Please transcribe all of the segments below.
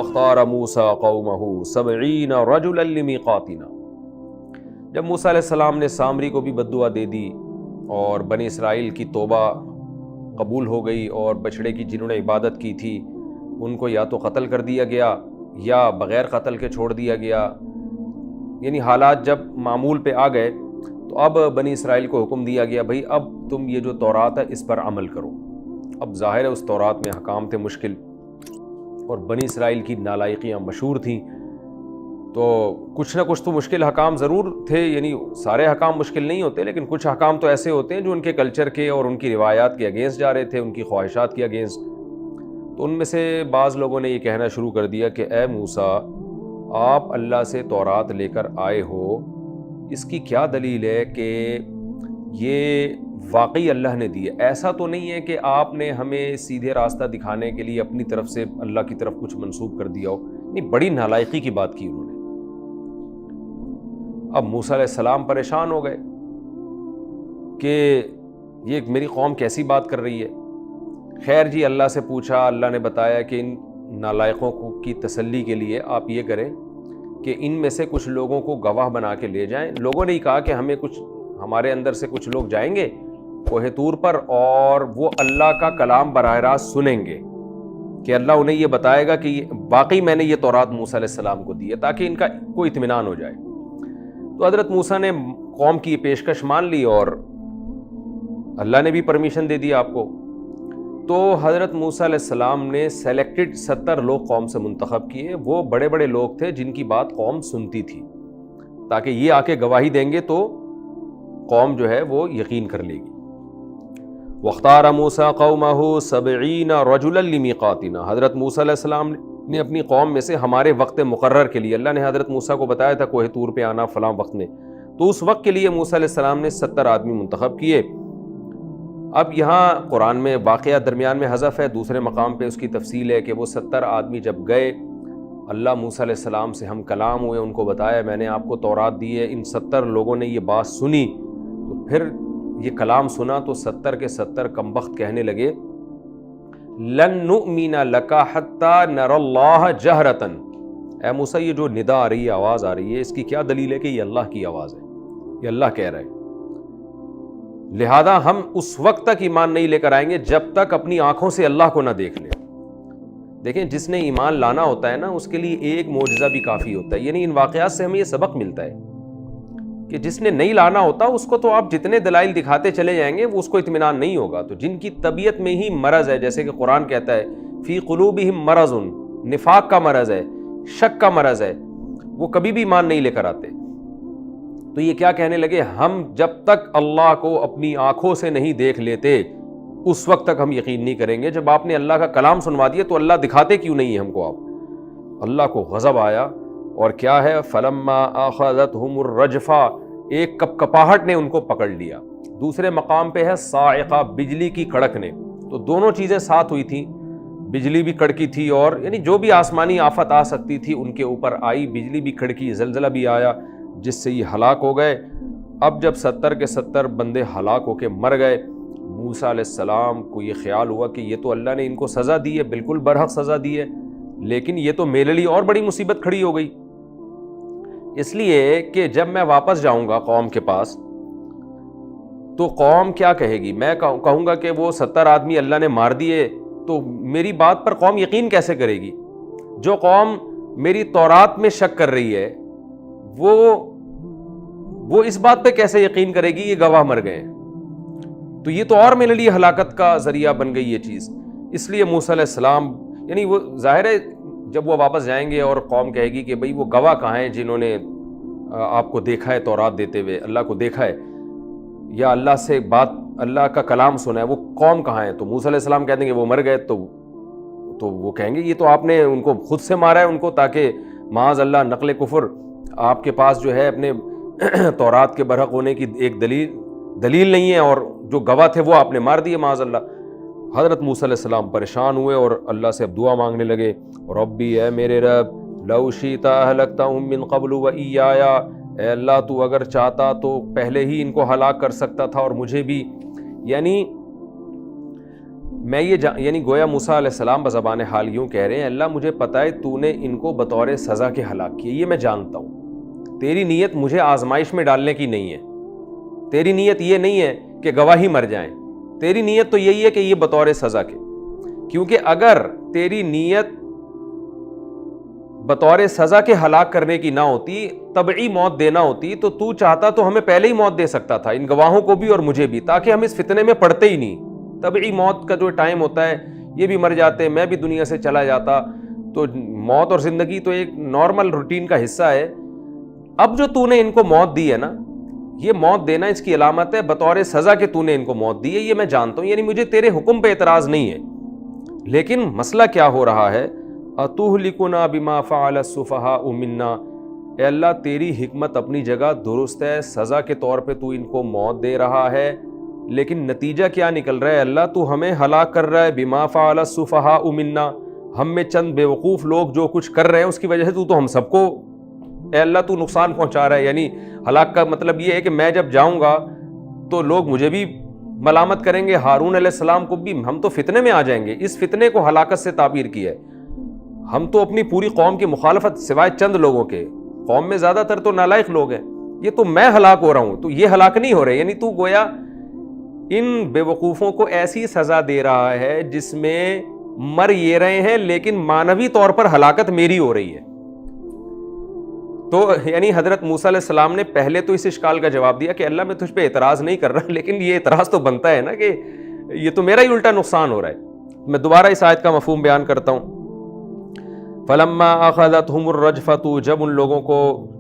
واختار موسیٰ قومہ 70 رجلا لمیقاتنا. جب موسیٰ علیہ السلام نے سامری کو بھی بددعا دے دی اور بنی اسرائیل کی توبہ قبول ہو گئی اور بچڑے کی جنہوں نے عبادت کی تھی ان کو یا تو قتل کر دیا گیا یا بغیر قتل کے چھوڑ دیا گیا، یعنی حالات جب معمول پہ آ گئے تو اب بنی اسرائیل کو حکم دیا گیا بھائی اب تم یہ جو تورات ہے اس پر عمل کرو. اب ظاہر ہے اس تورات میں احکام تھے مشکل اور بنی اسرائیل کی نالائقیاں مشہور تھیں، تو کچھ نہ کچھ تو مشکل حکام ضرور تھے، یعنی سارے حکام مشکل نہیں ہوتے لیکن کچھ حکام تو ایسے ہوتے ہیں جو ان کے کلچر کے اور ان کی روایات کے اگینسٹ جا رہے تھے، ان کی خواہشات کے اگینسٹ. تو ان میں سے بعض لوگوں نے یہ کہنا شروع کر دیا کہ اے موسیٰ آپ اللہ سے تورات لے کر آئے ہو، اس کی کیا دلیل ہے کہ یہ واقعی اللہ نے دی ہے؟ ایسا تو نہیں ہے کہ آپ نے ہمیں سیدھے راستہ دکھانے کے لیے اپنی طرف سے اللہ کی طرف کچھ منسوب کر دیا ہو. نہیں، بڑی نالائقی کی بات کی انہوں نے. اب موسیٰ علیہ السلام پریشان ہو گئے کہ یہ میری قوم کیسی بات کر رہی ہے. خیر جی، اللہ سے پوچھا، اللہ نے بتایا کہ ان نالائقوں کی تسلی کے لیے آپ یہ کریں کہ ان میں سے کچھ لوگوں کو گواہ بنا کے لے جائیں. لوگوں نے ہی کہا کہ ہمارے اندر سے کچھ لوگ جائیں گے کوہ طور پر اور وہ اللہ کا کلام براہ راست سنیں گے کہ اللہ انہیں یہ بتائے گا کہ واقعی میں نے یہ تورات موسیٰ علیہ السلام کو دی ہے، تاکہ ان کا کوئی اطمینان ہو جائے. تو حضرت موسیٰ نے قوم کی یہ پیشکش مان لی اور اللہ نے بھی پرمیشن دے دی آپ کو. تو حضرت موسیٰ علیہ السلام نے سلیکٹڈ 70 لوگ قوم سے منتخب کیے. وہ بڑے بڑے لوگ تھے جن کی بات قوم سنتی تھی، تاکہ یہ آ کے گواہی دیں گے تو قوم جو ہے وہ یقین کر لے گی. وَاخْتَارَ مُوسَىٰ قَوْمَهُ 70 رَجُلًا لِمِيقَاتِنَا. حضرت موسیٰ علیہ السلام نے اپنی قوم میں سے ہمارے وقت مقرر کے لیے، اللہ نے حضرت موسیٰ کو بتایا تھا کوہ طور پہ آنا فلاں وقت میں، تو اس وقت کے لیے موسیٰ علیہ السلام نے 70 آدمی منتخب کیے. اب یہاں قرآن میں واقعہ درمیان میں حذف ہے، دوسرے مقام پہ اس کی تفصیل ہے کہ وہ 70 آدمی جب گئے، اللہ موسیٰ علیہ السلام سے ہم کلام ہوئے، ان کو بتایا میں نے آپ کو تورات دی ہے. ان 70 لوگوں نے یہ بات سنی تو پھر یہ کلام سنا تو 70 کے 70 کمبخت کہنے لگے لن نؤمن لک حتی نری اللہ جہرتن. اے موسیٰ یہ جو ندا آ رہی ہے، آواز آ رہی ہے، اس کی کیا دلیل ہے کہ یہ اللہ کی آواز ہے، یہ اللہ کہہ رہا ہے. لہذا ہم اس وقت تک ایمان نہیں لے کر آئیں گے جب تک اپنی آنکھوں سے اللہ کو نہ دیکھ لیں. دیکھیں جس نے ایمان لانا ہوتا ہے نا اس کے لیے ایک معجزہ بھی کافی ہوتا ہے. یعنی ان واقعات سے ہمیں یہ سبق ملتا ہے کہ جس نے نہیں لانا ہوتا اس کو تو آپ جتنے دلائل دکھاتے چلے جائیں گے وہ اس کو اطمینان نہیں ہوگا. تو جن کی طبیعت میں ہی مرض ہے، جیسے کہ قرآن کہتا ہے فی قلوبہم مرض، نفاق کا مرض ہے، شک کا مرض ہے، وہ کبھی بھی ایمان نہیں لے کر آتے. تو یہ کیا کہنے لگے، ہم جب تک اللہ کو اپنی آنکھوں سے نہیں دیکھ لیتے اس وقت تک ہم یقین نہیں کریں گے. جب آپ نے اللہ کا کلام سنوا دیا تو اللہ دکھاتے کیوں نہیں ہیں ہم کو؟ آپ اللہ کو غضب آیا اور کیا ہے فلما اخذتهم الرجفہ، ایک کپاہٹ نے ان کو پکڑ لیا. دوسرے مقام پہ ہے صاعقہ، بجلی کی کڑکنے. تو دونوں چیزیں ساتھ ہوئی تھیں، بجلی بھی کڑکی تھی اور یعنی جو بھی آسمانی آفت آ سکتی تھی ان کے اوپر آئی. بجلی بھی کڑکی، زلزلہ بھی آیا جس سے یہ ہلاک ہو گئے. اب جب 70 کے 70 بندے ہلاک ہو کے مر گئے، موسیٰ علیہ السلام کو یہ خیال ہوا کہ یہ تو اللہ نے ان کو سزا دی ہے، بالکل برحق سزا دی ہے، لیکن یہ تو میرے لیے اور بڑی مصیبت کھڑی ہو گئی. اس لیے کہ جب میں واپس جاؤں گا قوم کے پاس تو قوم کیا کہے گی؟ میں کہوں گا کہ وہ 70 آدمی اللہ نے مار دیے، تو میری بات پر قوم یقین کیسے کرے گی؟ جو قوم میری تورات میں شک کر رہی ہے وہ اس بات پہ کیسے یقین کرے گی یہ گواہ مر گئے؟ تو یہ تو اور میرے لیے ہلاکت کا ذریعہ بن گئی یہ چیز. اس لیے موسیٰ علیہ السلام یعنی وہ ظاہر ہے جب وہ واپس جائیں گے اور قوم کہے گی کہ بھئی وہ گواہ کہاں ہیں جنہوں نے آپ کو دیکھا ہے تورات دیتے ہوئے، اللہ کو دیکھا ہے یا اللہ سے بات، اللہ کا کلام سنا ہے، وہ قوم کہاں ہے؟ تو موسیٰ علیہ السلام کہہ دیں گے وہ مر گئے. تو وہ کہیں گے یہ تو آپ نے ان کو خود سے مارا ہے ان کو، تاکہ معاذ اللہ نقل کفر آپ کے پاس جو ہے اپنے تورات کے برحق ہونے کی ایک دلیل نہیں ہے، اور جو گواہ تھے وہ آپ نے مار دیے معاذ اللہ. حضرت موسیٰ علیہ السلام پریشان ہوئے اور اللہ سے اب دعا مانگنے لگے، ربی اے میرے رب، لو شئت اہلکتہم من قبل و ایایا، اے اللہ تو اگر چاہتا تو پہلے ہی ان کو ہلاک کر سکتا تھا اور مجھے بھی. یعنی میں یہ یعنی گویا موسیٰ علیہ السلام بزبان حال یوں کہہ رہے ہیں اللہ مجھے پتہ ہے تو نے ان کو بطور سزا کے ہلاک کیا، یہ میں جانتا ہوں، تیری نیت مجھے آزمائش میں ڈالنے کی نہیں ہے، تیری نیت یہ نہیں ہے کہ گواہی مر جائیں، تیری نیت تو یہی ہے کہ یہ بطور سزا کے، کیونکہ اگر تیری نیت بطور سزا کے ہلاک کرنے کی نہ ہوتی، طبعی موت دینا ہوتی، تو چاہتا تو ہمیں پہلے ہی موت دے سکتا تھا، ان گواہوں کو بھی اور مجھے بھی، تاکہ ہم اس فتنے میں پڑتے ہی نہیں۔ طبعی موت کا جو ٹائم ہوتا ہے، یہ بھی مر جاتے، میں بھی دنیا سے چلا جاتا، تو موت اور زندگی تو ایک نارمل روٹین کا حصہ ہے۔ اب جو تو نے ان کو موت دی ہے نا، یہ موت دینا اس کی علامت ہے بطور سزا کہ تو نے ان کو موت دی ہے، یہ میں جانتا ہوں، یعنی مجھے تیرے حکم پہ اعتراض نہیں ہے، لیکن مسئلہ کیا ہو رہا ہے؟ اتہلکنا بما فعل السفہاء منا، اے اللہ تیری حکمت اپنی جگہ درست ہے، سزا کے طور پہ تو ان کو موت دے رہا ہے، لیکن نتیجہ کیا نکل رہا ہے؟ اللہ تو ہمیں ہلاک کر رہا ہے، بما فعل السفہاء منا، ہم میں چند بے وقوف لوگ جو کچھ کر رہے ہیں اس کی وجہ سے تو ہم سب کو اے اللہ تو نقصان پہنچا رہا ہے۔ یعنی ہلاک کا مطلب یہ ہے کہ میں جب جاؤں گا تو لوگ مجھے بھی ملامت کریں گے، ہارون علیہ السلام کو بھی، ہم تو فتنے میں آ جائیں گے۔ اس فتنے کو ہلاکت سے تعبیر کیا ہے۔ ہم تو اپنی پوری قوم کی مخالفت سوائے چند لوگوں کے، قوم میں زیادہ تر تو نالائق لوگ ہیں، یہ تو میں ہلاک ہو رہا ہوں، تو یہ ہلاک نہیں ہو رہے، یعنی تو گویا ان بے وقوفوں کو ایسی سزا دے رہا ہے جس میں مر یہ رہے ہیں لیکن معنوی طور پر ہلاکت میری ہو رہی ہے۔ تو یعنی حضرت موسیٰ علیہ السلام نے پہلے تو اس اشکال کا جواب دیا کہ اللہ میں تجھ پہ اعتراض نہیں کر رہا، لیکن یہ اعتراض تو بنتا ہے نا کہ یہ تو میرا ہی الٹا نقصان ہو رہا ہے۔ میں دوبارہ اس آیت کا مفہوم بیان کرتا ہوں۔ فلما اخذتهم الرجفۃ، جب ان لوگوں کو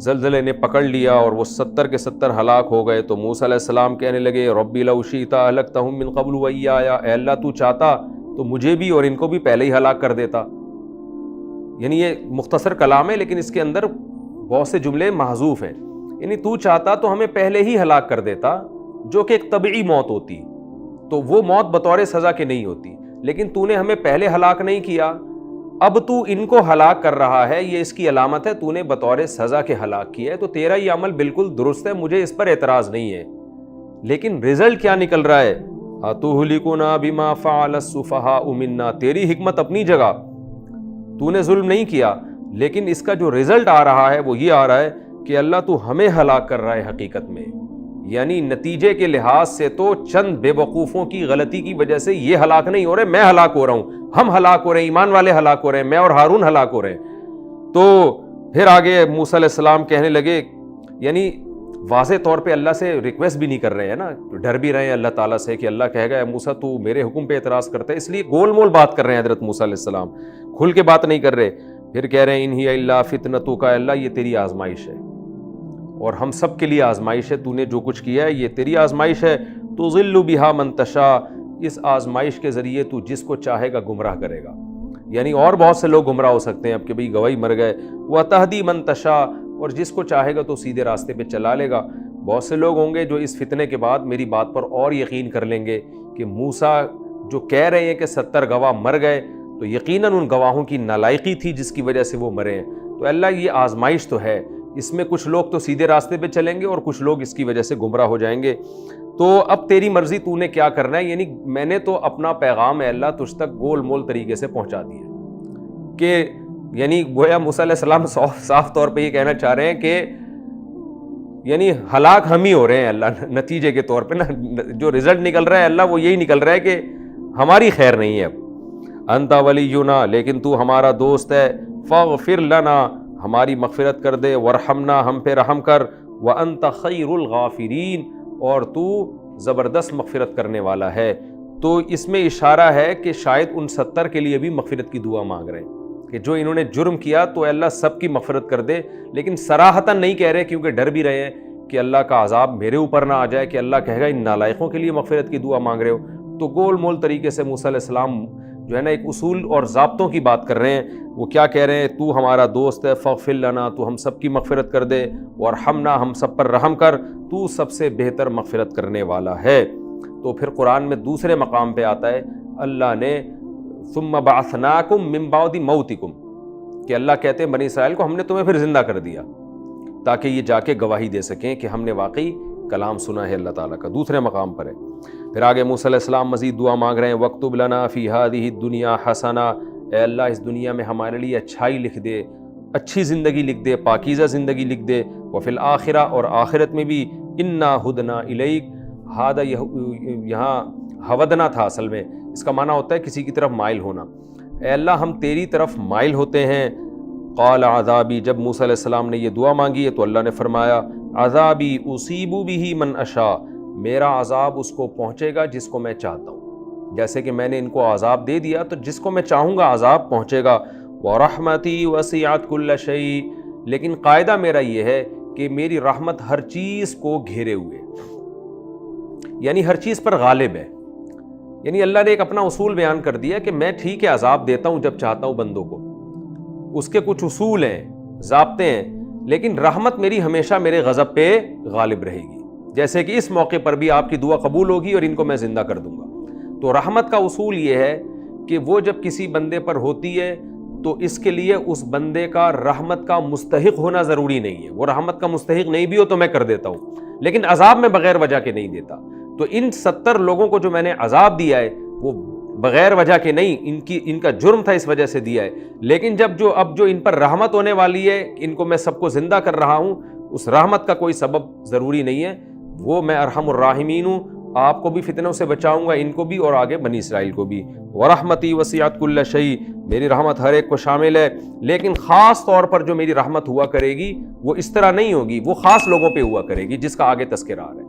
زلزلے نے پکڑ لیا اور وہ 70 کے 70 ہلاک ہو گئے، تو موسیٰ علیہ السلام کہنے لگے ربی لو شئت اہلکتہم من قبل وایایا، اے اللہ تو چاہتا تو مجھے بھی اور ان کو بھی پہلے ہی ہلاک کر دیتا۔ یعنی یہ مختصر کلام ہے لیکن اس کے اندر بہت سے جملے محذوف ہیں، یعنی تو چاہتا تو ہمیں پہلے ہی ہلاک کر دیتا، جو کہ ایک طبعی موت ہوتی، تو وہ موت بطور سزا کے نہیں ہوتی، لیکن تو نے ہمیں پہلے ہلاک نہیں کیا، اب تو ان کو ہلاک کر رہا ہے، یہ اس کی علامت ہے تو نے بطور سزا کے ہلاک کیا ہے، تو تیرا یہ عمل بالکل درست ہے، مجھے اس پر اعتراض نہیں ہے، لیکن رزلٹ کیا نکل رہا ہے؟ اتہلکنا بما فعل السفہاء منا، تیری حکمت اپنی جگہ، تو نے ظلم نہیں کیا، لیکن اس کا جو رزلٹ آ رہا ہے وہ یہ آ رہا ہے کہ اللہ تو ہمیں ہلاک کر رہا ہے حقیقت میں، یعنی نتیجے کے لحاظ سے تو چند بے وقوفوں کی غلطی کی وجہ سے یہ ہلاک نہیں ہو رہے، میں ہلاک ہو رہا ہوں، ہم ہلاک ہو رہے ہیں، ایمان والے ہلاک ہو رہے ہیں، میں اور ہارون ہلاک ہو رہے ہیں۔ تو پھر آگے موسیٰ علیہ السلام کہنے لگے، یعنی واضح طور پہ اللہ سے ریکویسٹ بھی نہیں کر رہے ہیں نا، ڈر بھی رہے ہیں اللہ تعالیٰ سے کہ اللہ کہے گا اے موسیٰ تو میرے حکم پہ اعتراض کرتا ہے، اس لیے گول مول بات کر رہے ہیں حضرت موسیٰ علیہ السلام، کھل کے بات نہیں کر رہے۔ پھر کہہ رہے ہیں ان ہی الا فتنتک، اللہ یہ تیری آزمائش ہے اور ہم سب کے لیے آزمائش ہے، تو نے جو کچھ کیا ہے یہ تیری آزمائش ہے، تضل بہا من تشاء، اس آزمائش کے ذریعے تو جس کو چاہے گا گمراہ کرے گا، یعنی اور بہت سے لوگ گمراہ ہو سکتے ہیں اب کہ بھئی گواہی مر گئے، وتہدی من تشاء، اور جس کو چاہے گا تو سیدھے راستے پہ چلا لے گا۔ بہت سے لوگ ہوں گے جو اس فتنے کے بعد میری بات پر اور یقین کر لیں گے کہ موسیٰ جو کہہ رہے ہیں کہ 70 گواہ مر گئے، تو یقیناً ان گواہوں کی نالائقی تھی جس کی وجہ سے وہ مرے ہیں، تو اللہ یہ آزمائش تو ہے، اس میں کچھ لوگ تو سیدھے راستے پہ چلیں گے اور کچھ لوگ اس کی وجہ سے گمراہ ہو جائیں گے، تو اب تیری مرضی تو نے کیا کرنا ہے، یعنی میں نے تو اپنا پیغام ہے اللہ تجھ تک گول مول طریقے سے پہنچا دیا، کہ یعنی گویا موسیٰ علیہ السلام صاف طور پہ یہ کہنا چاہ رہے ہیں کہ یعنی ہلاک ہم ہی ہو رہے ہیں اللہ، نتیجے کے طور پہ نا جو رزلٹ نکل رہا ہے اللہ وہ یہی نکل رہا ہے کہ ہماری خیر نہیں ہے اب، انت ولینا، لیکن تو ہمارا دوست ہے، فاغفر لنا، ہماری مغفرت کر دے، ورحمنا، ہم پہ رحم کر، وانت خیر الغافرین، اور تو زبردست مغفرت کرنے والا ہے۔ تو اس میں اشارہ ہے کہ شاید ان 70 کے لیے بھی مغفرت کی دعا مانگ رہے ہیں کہ جو انہوں نے جرم کیا تو اللہ سب کی مغفرت کر دے، لیکن صراحتاً نہیں کہہ رہے کیونکہ ڈر بھی رہے ہیں کہ اللہ کا عذاب میرے اوپر نہ آ جائے، کہ اللہ کہے گا ان نالائقوں کے لیے مغفرت کی دعا مانگ رہے ہو، تو گول مول طریقے سے موسیٰ علیہ السلام جو ہے نا ایک اصول اور ضابطوں کی بات کر رہے ہیں۔ وہ کیا کہہ رہے ہیں؟ تو ہمارا دوست ہے، فاغفر لنا، تو ہم سب کی مغفرت کر دے، وارحمنا، ہم سب پر رحم کر، تو سب سے بہتر مغفرت کرنے والا ہے۔ تو پھر قرآن میں دوسرے مقام پہ آتا ہے اللہ نے ثم بعثناکم من بعد موتکم، کہ اللہ کہتے ہیں بنی اسرائیل کو ہم نے تمہیں پھر زندہ کر دیا تاکہ یہ جا کے گواہی دے سکیں کہ ہم نے واقعی کلام سنا ہے اللہ تعالیٰ کا، دوسرے مقام پر ہے۔ پھر آگے موسیٰ علیہ السلام مزید دعا مانگ رہے ہیں، وَاکْتُبْ لَنَا فِي هَذِهِ الدُّنْيَا حَسَنَةً، اے اللہ اس دنیا میں ہمارے لیے اچھائی لکھ دے، اچھی زندگی لکھ دے، پاکیزہ زندگی لکھ دے، وَفِي الْآخِرَةِ اور آخرت میں بھی، اِنَّا هُدْنَا إِلَيْكَ، ہادہ یہاں ہودنا تھا اصل میں، اس کا معنی ہوتا ہے کسی کی طرف مائل ہونا، اے اللہ ہم تیری طرف مائل ہوتے ہیں۔ قال عذابی، جب موسیٰ علیہ السلام نے یہ دعا مانگی ہے تو اللہ نے فرمایا عذابی اصیب بہ من اشاء، میرا عذاب اس کو پہنچے گا جس کو میں چاہتا ہوں، جیسے کہ میں نے ان کو عذاب دے دیا تو جس کو میں چاہوں گا عذاب پہنچے گا۔ ورحمتی وسعت کل شیء، لیکن قاعدہ میرا یہ ہے کہ میری رحمت ہر چیز کو گھیرے ہوئے، یعنی ہر چیز پر غالب ہے۔ یعنی اللہ نے ایک اپنا اصول بیان کر دیا کہ میں ٹھیک ہے عذاب دیتا ہوں جب چاہتا ہوں بندوں کو، اس کے کچھ اصول ہیں، ضابطے ہیں، لیکن رحمت میری ہمیشہ میرے غضب پہ غالب رہے گی، جیسے کہ اس موقع پر بھی آپ کی دعا قبول ہوگی اور ان کو میں زندہ کر دوں گا۔ تو رحمت کا اصول یہ ہے کہ وہ جب کسی بندے پر ہوتی ہے تو اس کے لیے اس بندے کا رحمت کا مستحق ہونا ضروری نہیں ہے، وہ رحمت کا مستحق نہیں بھی ہو تو میں کر دیتا ہوں، لیکن عذاب میں بغیر وجہ کے نہیں دیتا۔ تو ان 70 لوگوں کو جو میں نے عذاب دیا ہے وہ بغیر وجہ کے نہیں، ان کا جرم تھا اس وجہ سے دیا ہے، لیکن اب جو ان پر رحمت ہونے والی ہے، ان کو میں سب کو زندہ کر رہا ہوں، اس رحمت کا کوئی سبب ضروری نہیں ہے، وہ میں ارحم الراحمین ہوں، آپ کو بھی فتنوں سے بچاؤں گا، ان کو بھی اور آگے بنی اسرائیل کو بھی۔ ورحمتی وسعت کل شیء، میری رحمت ہر ایک کو شامل ہے، لیکن خاص طور پر جو میری رحمت ہوا کرے گی وہ اس طرح نہیں ہوگی، وہ خاص لوگوں پہ ہوا کرے گی جس کا آگے تذکرہ آ رہا ہے۔